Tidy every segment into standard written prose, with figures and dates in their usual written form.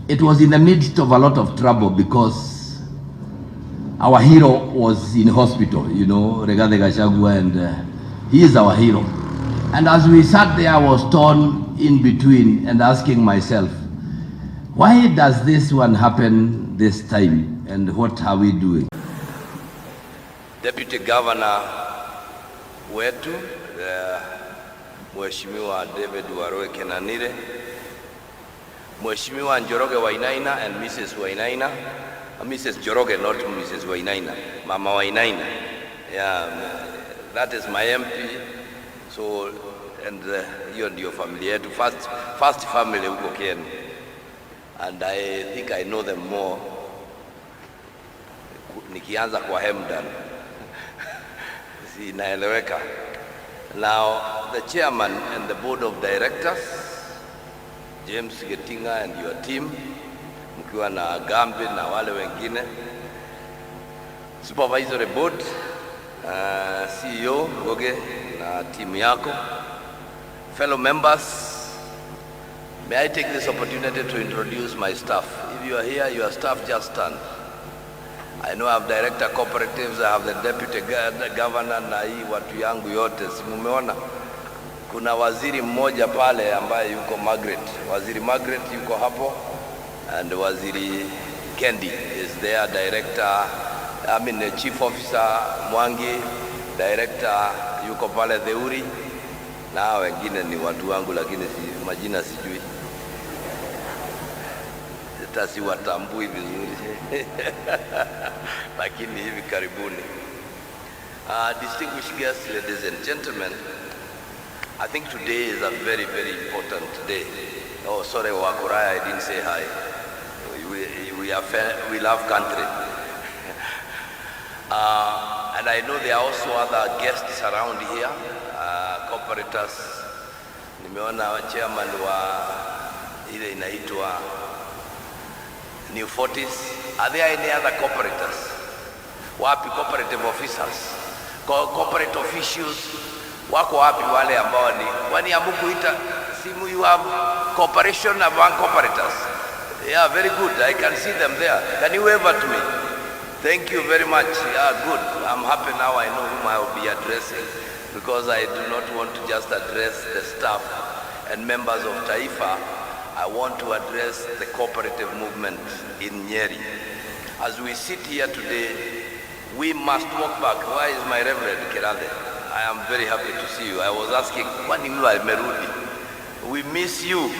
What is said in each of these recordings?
it was in the midst of a lot of trouble because our hero was in hospital, you know, Gachagua'S, and he is our hero. And as we sat there, I was torn in between and asking myself, why does this one happen this time, and what are we doing? Deputy Governor wetu Mheshimiwa David Waroe Kenanire, Mheshimiwa Njoroge Wainaina and Mrs. Wainaina, Mrs. Njoroge, not Mrs. Wainaina, Mama Wainaina. Yeah, that is my MP. So, and you and your family, first family huko Kenya, and I think I know them more nikianza kwa Hemdan. Inaeleweka. Now, the chairman and the board of directors, James Getinga and your team, mkiwa na Gambi na wale wengine, supervisory board, CEO Goge na team yako, fellow members, may I take this opportunity to introduce my staff. If you are here, your staff, just stand. I know I have director cooperatives, I have the deputy governor na hii watu yangu yote. Si mumeona kuna waziri mmoja pale ambaye yuko Margaret. Waziri Margaret yuko hapo, and waziri Kendi is there, director, chief officer Mwangi, director yuko pale Theuri, na wengine ni watu wangu lakini majina sijui. Siwatambui vizuri lakini hivi karibuni. Distinguished guests, ladies and gentlemen, I think today is a very, very important day. Oh, sorry, Wakuraya, I didn't say hi. We love country. And I know there are also other guests around here, cooperators. Nimeona chairman wa ile inaitwa New 40s. Are there any other cooperators? Wapi cooperative officers? Corporate officials? Wako wapi wale ambao ni wani amukuita simu, you have cooperation among cooperators? Yeah, very good. I can see them there. Can you wave at me? Thank you very much. Yeah, good. I'm happy now I know whom I will be addressing, because I do not want to just address the staff and members of Taifa. I want to address the cooperative movement in Nyeri. As we sit here today, we must walk back. Why is my Reverend Kerale? I am very happy to see you. I was asking, we miss you,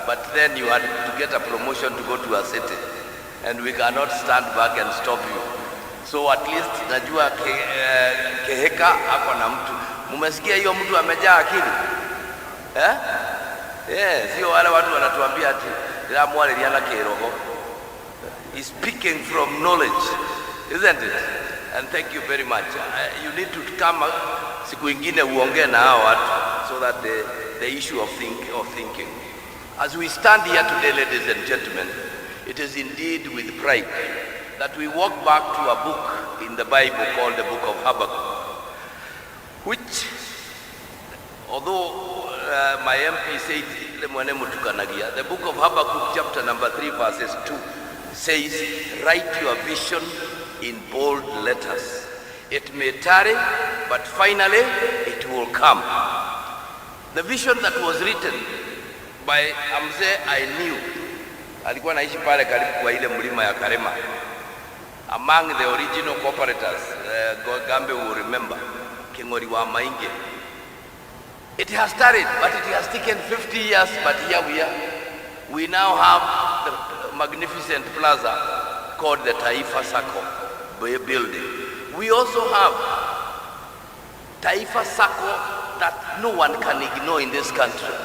but then you had to get a promotion to go to a city, and we cannot stand back and stop you. So at least najua Keheka ako na mtu. Mumesikia hiyo mtu amejaa akili? Sio wale watu wanatuambia ati la mwale liana kiroho. He's speaking from knowledge, isn't it? And thank you very much. You need to come siku ingine uongee na hao watu, so that the issue of thinking. As we stand here today, ladies and gentlemen, it is indeed with pride that we walk back to a book in the Bible called the book of Habakkuk, which, although my MP said, the book of Habakkuk chapter number 3 verses 2 says, write your vision in bold letters. It may tarry, but finally it will come. The vision that was written by Amze I knew, alikuwa naishi pale karibu kwa ile mlima ya Karema, among the original cooperators, Gambe will remember, Kingori wa Mainge. It has started, but it has taken 50 years, but here we are. We now have the magnificent plaza called the Taifa Circle building. We also have Taifa Circle that no one can ignore in this country.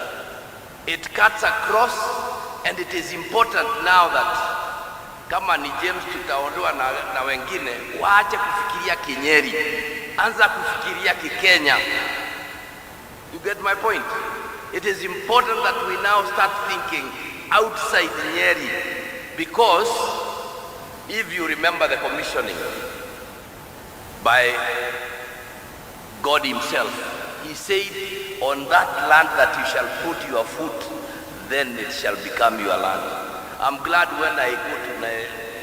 It cuts across, and it is important now that kama ni James tutaondoa na wengine, waache kufikiria Kinyeri, anza kufikiria Kikenya. You get my point? It is important that we now start thinking outside Nyeri, because if you remember the commissioning by God himself, he said, on that land that you shall put your foot, then it shall become your land. I'm glad when I go to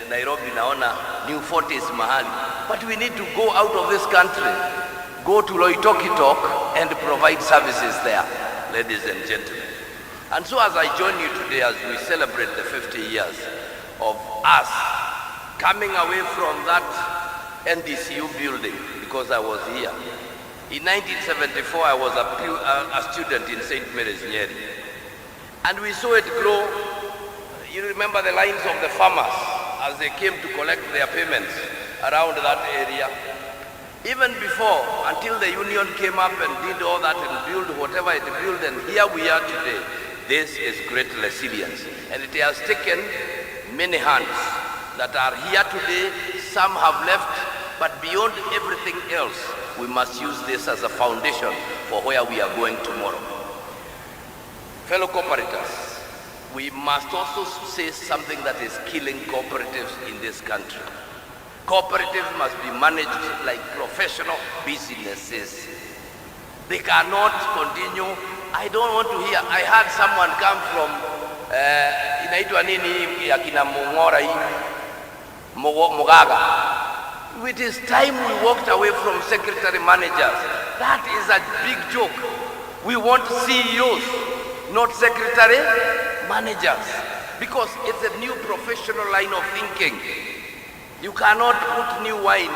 Nairobi naona new 40s mahali. But we need to go out of this country, go to Loitokitok and provide services there, ladies and gentlemen. And so as I join you today as we celebrate the 50 years of us coming away from that NDCU building, because I was here. In 1974, I was a student in St. Mary's, Nyeri. And we saw it grow. You remember the lines of the farmers as they came to collect their payments around that area. Even before, until the union came up and did all that and built whatever it built, and here we are today. This is great resilience. And it has taken many hands that are here today. Some have left, but beyond everything else, we must use this as a foundation for where we are going tomorrow. Fellow cooperators, we must also say something that is killing cooperatives in this country. Cooperatives must be managed like professional businesses. They cannot continue. I don't want to hear. I had someone come from inaitwa nini ya kina mngora hii Mugaga. It is time we walked away from secretary managers. That is a big joke. We want CEOs, not secretary managers, because it's a new professional line of thinking. You cannot put new wine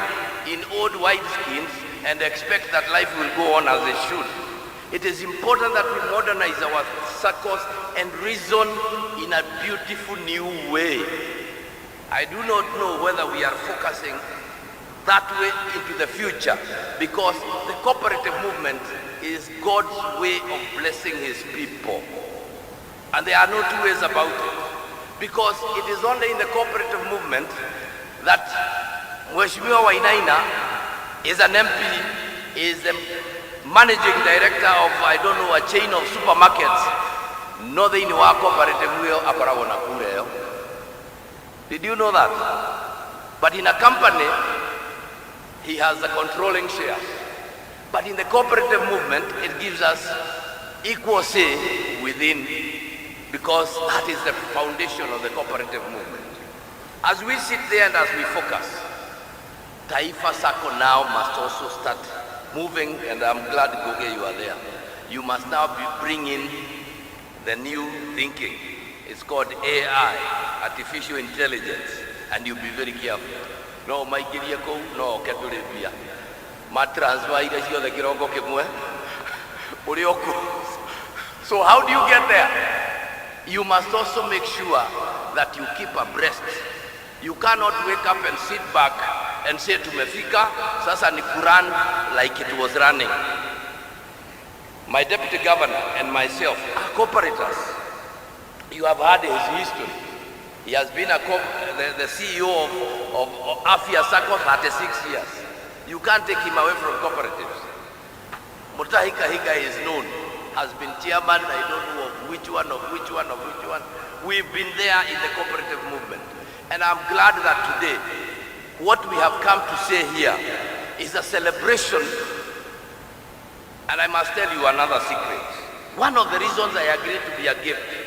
in old wineskins and expect that life will go on as it should. It is important that we modernize our circles and reason in a beautiful new way. I do not know whether we are focusing that way into the future, because the cooperative movement is God's way of blessing his people. And there are no two ways about it. Because it is only in the cooperative movement that Mheshimiwa Wainaina is an MP, is the managing director of, I don't know, a chain of supermarkets. No, they know our cooperative will akoragwo na kure. Did you know that? But in a company, he has the controlling shares. But in the cooperative movement, it gives us equal say within, because that is the foundation of the cooperative movement. As we sit there and as we focus, Taifa Sacco now must also start moving, and I'm glad, Goge, you are there. You must now bring in the new thinking. It's called AI, artificial intelligence, and you be very careful. No, my Kiriako, no, Katulibia. Ma transfer the Kiroko Kimwe. So how do you get there? You must also make sure that you keep abreast. You cannot wake up and sit back and say to Mefika, sasa ni Quran like it was running. My deputy governor and myself are cooperators. You have heard his history. He has been the CEO of Afia Sacco 36 years. You can't take him away from cooperatives. Mutahi Kahiga'S is known, has been chairman, I don't know of which one. We've been there in the cooperative movement. And I'm glad that today, what we have come to say here is a celebration. And I must tell you another secret. One of the reasons I agreed to be a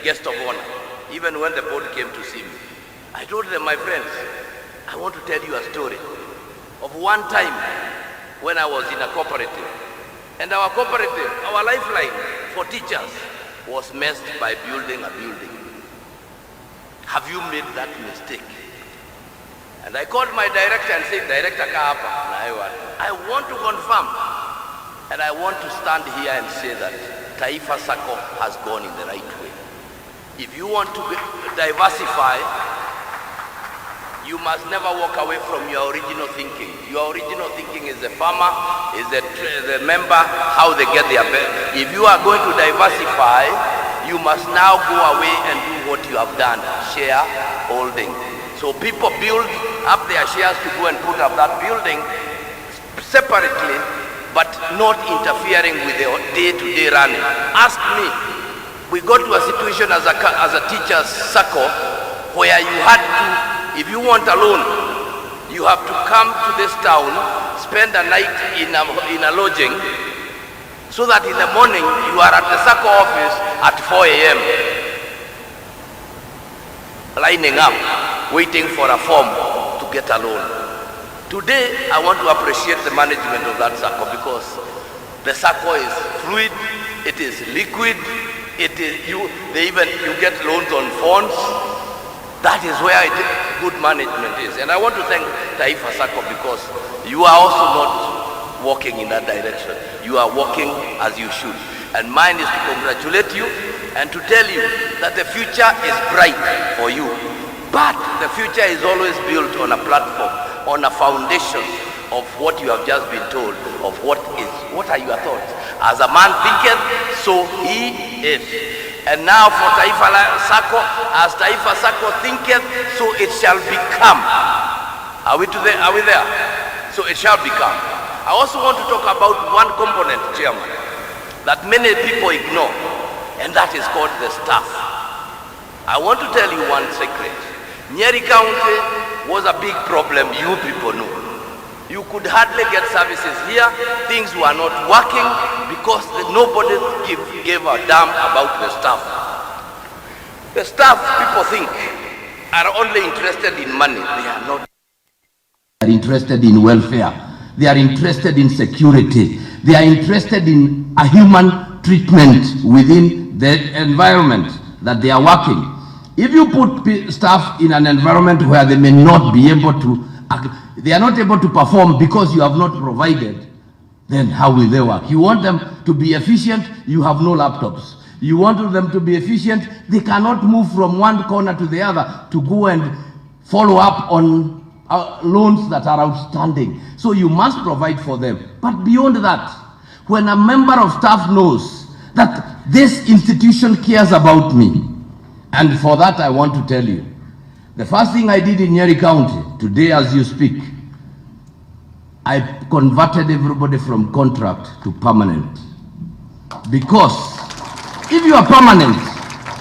guest of honor, even when the board came to see me, I told them, my friends, I want to tell you a story of one time when I was in a cooperative. And our cooperative, our lifeline for teachers was messed by building a building. Have you made that mistake? And I called my director and said, Director Kahapa, I want to confirm, and I want to stand here and say that Taifa Sacco has gone in the right way. If you want to diversify, you must never walk away from your original thinking. Your original thinking is the farmer, is the member, how they get their pay. If you are going to diversify, you must now go away and do what you have done, share holding. So people build up their shares to go and put up that building separately, but not interfering with the day-to-day running. Ask me, we got to a situation as a teacher's circle where you had to, if you want a loan, you have to come to this town, spend a night in a lodging, so that in the morning you are at the circle office at 4 a.m. lining up, waiting for a form to get a loan. Today, I want to appreciate the management of that SACCO because the SACCO is fluid, it is liquid, it is you get loans on phones. That is where good management is. And I want to thank Taifa SACCO because you are also not walking in that direction. You are walking as you should. And mine is to congratulate you and to tell you that the future is bright for you. But the future is always built on a platform, on a foundation of what you have just been told, of what are your thoughts. As a man thinketh, so he is. And now for Taifa SACCO, as Taifa SACCO thinketh, so it shall become. Are we there? So it shall become. I also want to talk about one component, Chairman, that many people ignore, and that is called the staff. I want to tell you one secret. Nyeri County was a big problem, you people know. You could hardly get services here. Things were not working because nobody gave a damn about the staff. The staff, people think, are only interested in money. They are not. They are interested in welfare. They are interested in security. They are interested in a human treatment within the environment that they are working. If you put staff in an environment where they may not be able to, they are not able to perform because you have not provided, then how will they work? You want them to be efficient, you have no laptops. You want them to be efficient, they cannot move from one corner to the other to go and follow up on loans that are outstanding. So you must provide for them. But beyond that, when a member of staff knows that this institution cares about me, and for that I want to tell you, the first thing I did in Nyeri County, today as you speak, I converted everybody from contract to permanent. Because if you are permanent,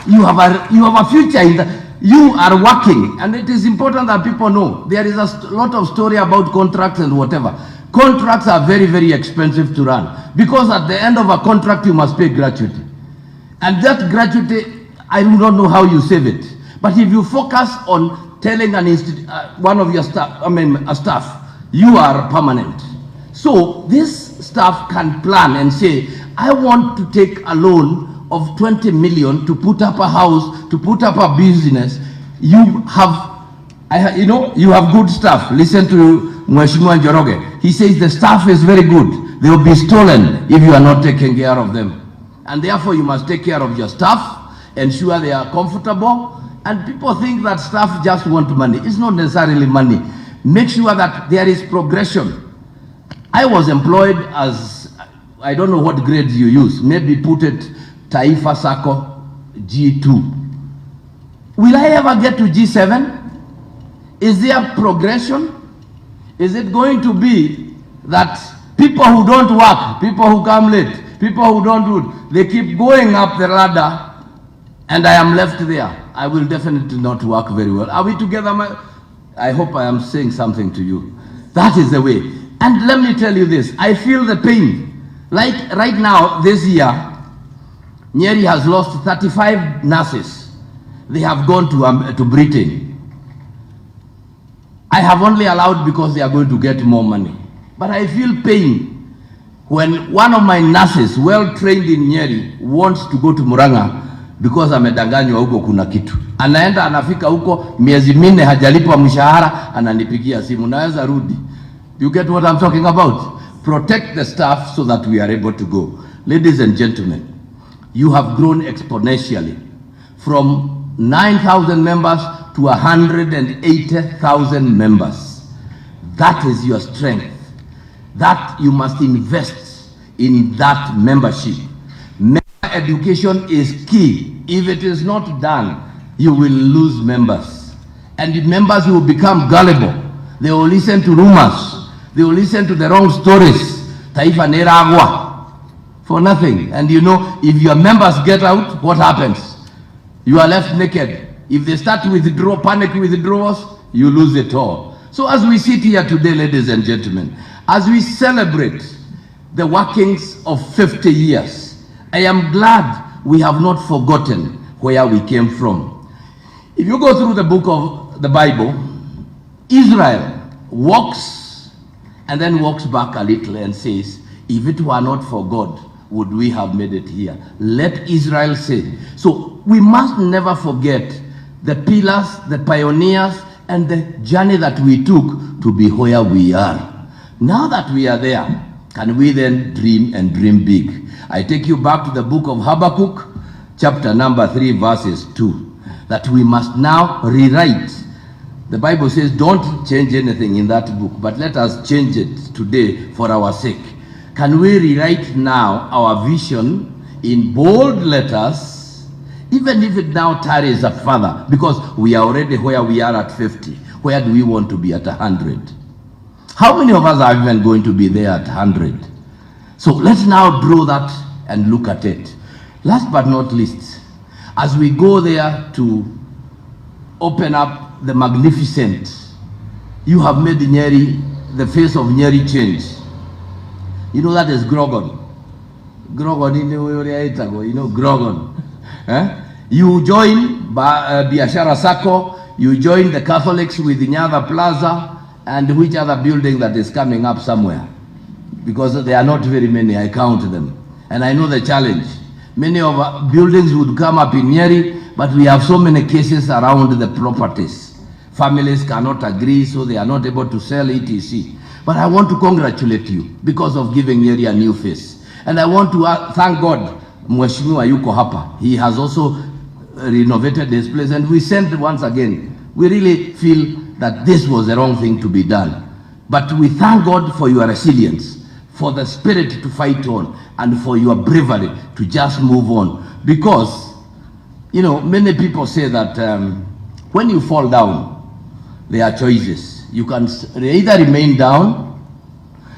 you have a future in the, you are working, and it is important that people know. There is a lot of story about contracts and whatever. Contracts are very, very expensive to run because at the end of a contract you must pay gratuity. And that gratuity, I do not know how you save it. But if you focus on telling one of your staff, a staff, you are permanent. So this staff can plan and say, I want to take a loan of 20 million to put up a house, to put up a business. You have good staff. Listen to Mheshimiwa Njoroge. He says the staff is very good. They will be stolen if you are not taking care of them. And therefore you must take care of your staff, ensure they are comfortable. And people think that staff just want money. It's not necessarily money. Make sure that there is progression. I was employed as, I don't know what grades you use, maybe put it Taifa SACCO G2. Will I ever get to G7? Is there progression? Is it going to be that people who don't work, people who come late, people who don't do it, they keep going up the ladder and I am left there? I will definitely not work very well. Are we together? I hope I am saying something to you. That is the way. And let me tell you this, I feel the pain. Like right now, this year, Nyeri has lost 35 nurses. They have gone to Britain. I have only allowed because they are going to get more money. But I feel pain when one of my nurses, well trained in Nyeri, wants to go to Murang'a because amedanganywa huko kuna kitu. Anaenda anafika huko miezi minne hajalipwa mshahara, ananipigia simu, naweza rudi. You get what I'm talking about? Protect the staff so that we are able to go. Ladies and gentlemen, you have grown exponentially from 9,000 members to 180,000 members. That is your strength. That you must invest in that membership. Member education is key. If it is not done, you will lose members. And the members will become gullible. They will listen to rumors. They will listen to the wrong stories. Taifa neragwa for nothing. And you know, if your members get out, what happens? You are left naked. If they start to withdraw, panic withdrawals, you lose it all. So as we sit here today, ladies and gentlemen, as we celebrate the workings of 50 years, I am glad we have not forgotten where we came from. If you go through the book of the Bible, Israel walks and then walks back a little and says, if it were not for God, would we have made it here? Let Israel say. So we must never forget the pillars, the pioneers, and the journey that we took to be where we are. Now that we are there, can we then dream and dream big? I take you back to the book of Habakkuk, chapter number 3, verses 2, that we must now rewrite. The Bible says don't change anything in that book, but let us change it today for our sake. Can we rewrite now our vision in bold letters, even if it now tarries up further, because we are already where we are at 50. Where do we want to be at 100? How many of us are even going to be there at 100? So let's now draw that and look at it. Last but not least, as we go there to open up the magnificent, you have made Nyeri, the face of Nyeri, change. You know that is Grogon. Grogon, you know Grogon. You join Biashara Sacco, you join the Catholics with Nyadha Plaza, and which other building that is coming up somewhere? Because there are not very many, I count them. And I know the challenge. Many of our buildings would come up in Nyeri, but we have so many cases around the properties. Families cannot agree, so they are not able to sell etc. But I want to congratulate you because of giving Nyeri a new face. And I want to thank God, Mheshimiwa yuko hapa. He has also renovated this place, and we sent once again. We really feel that this was the wrong thing to be done. But we thank God for your resilience, for the spirit to fight on, and for your bravery to just move on. Because, you know, many people say that when you fall down, there are choices. You can either remain down,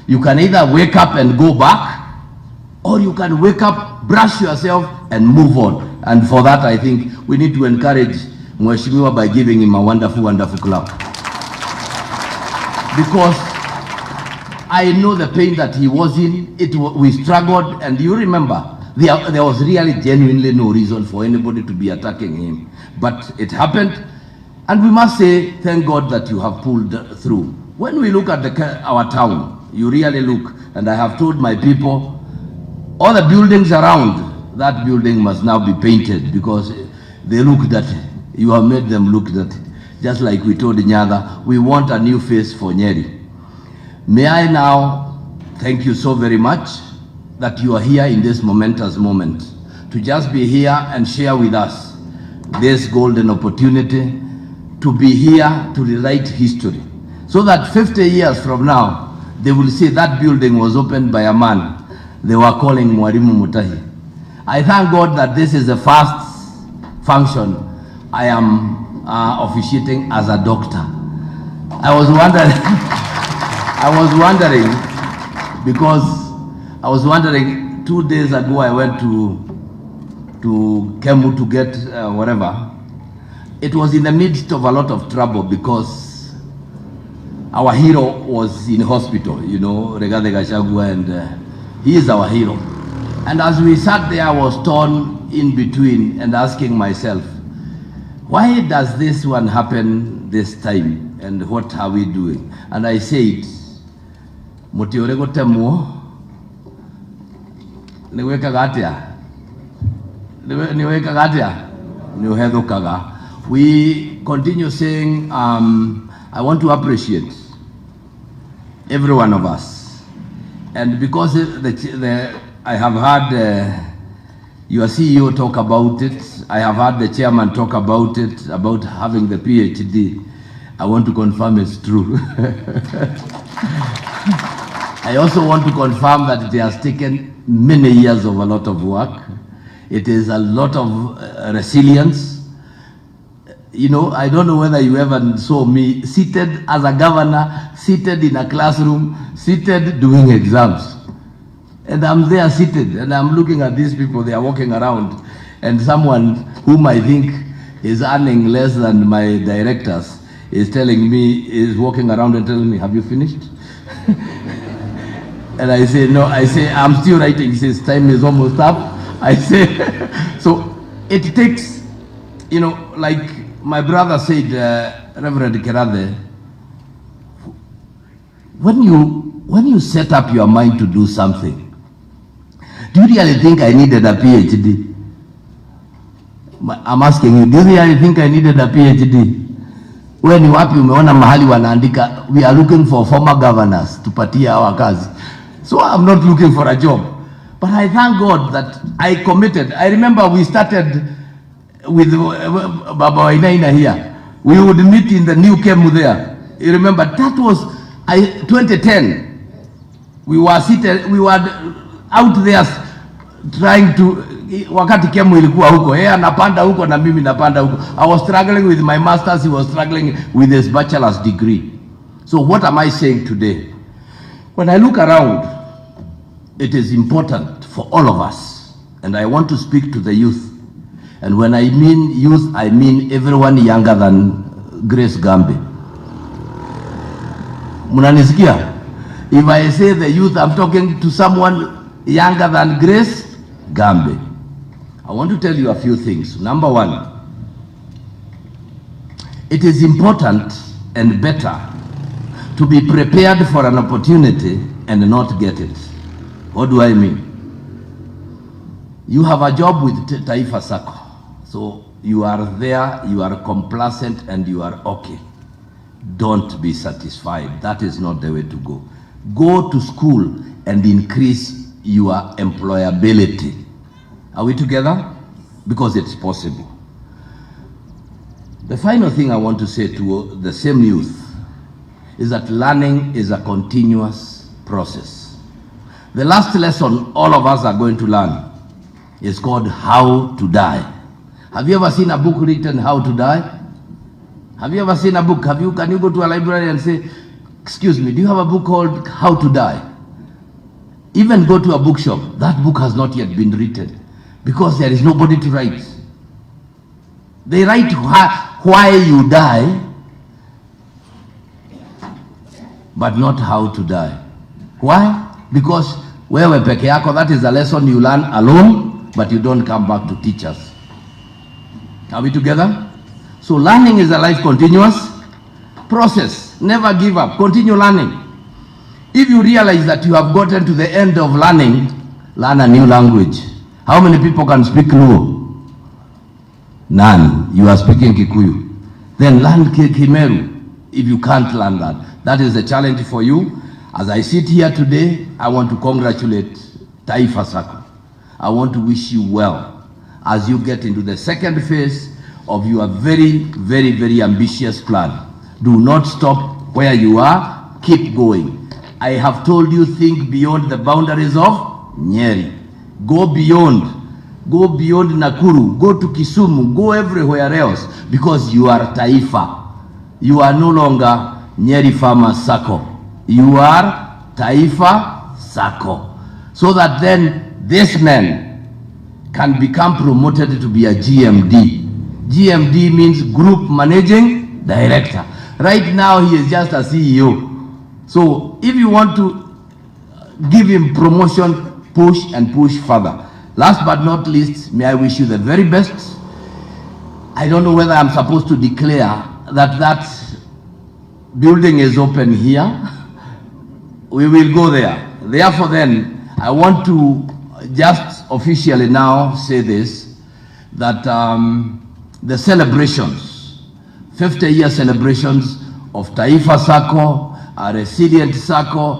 you can either wake up and go back, or you can wake up, brush yourself, and move on. And for that, I think we need to encourage Mheshimiwa by giving him a wonderful, wonderful clap. Because I know the pain that he was in. We struggled, and you remember, there was really genuinely no reason for anybody to be attacking him. But it happened, and we must say, thank God that you have pulled through. When we look at our town, you really look, and I have told my people, all the buildings around, that building must now be painted, because they look dirty. You have made them look dirty. Just like we told Nyadha, we want a new face for Nyeri. May I now thank you so very much that you are here in this momentous moment, to just be here and share with us this golden opportunity to be here to rewrite history, so that 50 years from now, they will say that building was opened by a man they were calling Mwalimu Mutahi. I thank God that this is the first function I am officiating as a doctor. I was wondering, 2 days ago I went to Kemu to get whatever. It was in the midst of a lot of trouble because our hero was in hospital, you know, Gachagua'S, and he is our hero. And as we sat there, I was torn in between and asking myself, why does this one happen this time, and what are we doing? And I said, Motiorego temo, niweka gatia, niweka kaga. We continue saying, I want to appreciate every one of us. And because I have heard your CEO talk about it, I have heard the chairman talk about it, about having the PhD, I want to confirm it's true. I also want to confirm that it has taken many years of a lot of work. It is a lot of resilience. You know, I don't know whether you ever saw me seated as a governor, seated in a classroom, seated doing exams. And I'm there seated, and I'm looking at these people, they are walking around, and someone whom I think is earning less than my directors is telling me, is walking around and telling me, have you finished? And I say, no, I say, I'm still writing. He says, time is almost up. I say, so it takes, you know, like my brother said, Reverend Kerathe, when you set up your mind to do something, do you really think I needed a PhD? I'm asking you, do you really think I needed a PhD? When you wapi umeona mahali wanaandika, we are looking for former governors tupatie our kazi. So I'm not looking for a job. But I thank God that I committed. I remember we started with Baba Wainaina here. We would meet in the new Kemu there. You remember, that was 2010. We were seated, we were out there trying to, wakati Kemu ilikuwa huko, yeye anapanda huko na mimi napanda huko. I was struggling with my masters, he was struggling with his bachelor's degree. So what am I saying today? When I look around, it is important for all of us, and I want to speak to the youth. And when I mean youth, I mean everyone younger than Grace Gambe. Munanisikia? If I say the youth, I'm talking to someone younger than Grace Gambe. I want to tell you a few things. Number one, it is important and better to be prepared for an opportunity and not get it. What do I mean? You have a job with Taifa Sacco. So you are there, you are complacent, and you are okay. Don't be satisfied. That is not the way to go. Go to school and increase your employability. Are we together? Because it's possible. The final thing I want to say to the same youth is that learning is a continuous process. The last lesson all of us are going to learn is called How to Die. Have you ever seen a book written How to Die? Have you ever seen a book? Can you go to a library and say, excuse me, do you have a book called How to Die? Even go to a bookshop, that book has not yet been written because there is nobody to write. They write why you die, but not how to die. Why? Because wewe peke yako, that is a lesson you learn alone, but you don't come back to teach us. Are we together? So learning is a life continuous process. Never give up. Continue learning. If you realize that you have gotten to the end of learning, learn a new language. How many people can speak Luo? None. You are speaking Kikuyu. Then learn Kimeru if you can't learn that. That is the challenge for you. As I sit here today, I want to congratulate Taifa Sacco. I want to wish you well as you get into the second phase of your very, very, very ambitious plan. Do not stop where you are. Keep going. I have told you, think beyond the boundaries of Nyeri. Go beyond. Go beyond Nakuru. Go to Kisumu. Go everywhere else because you are Taifa. You are no longer Nyeri Farmer Sacco. You are Taifa Sacco. So that then this man can become promoted to be a GMD. GMD means Group Managing Director. Right now he is just a CEO. So if you want to give him promotion, push and push further. Last but not least, may I wish you the very best. I don't know whether I'm supposed to declare that building is open here. We will go there. Therefore then, I want to just officially now say this, that the celebrations, 50-year celebrations of Taifa Sacco, a resilient Sacco,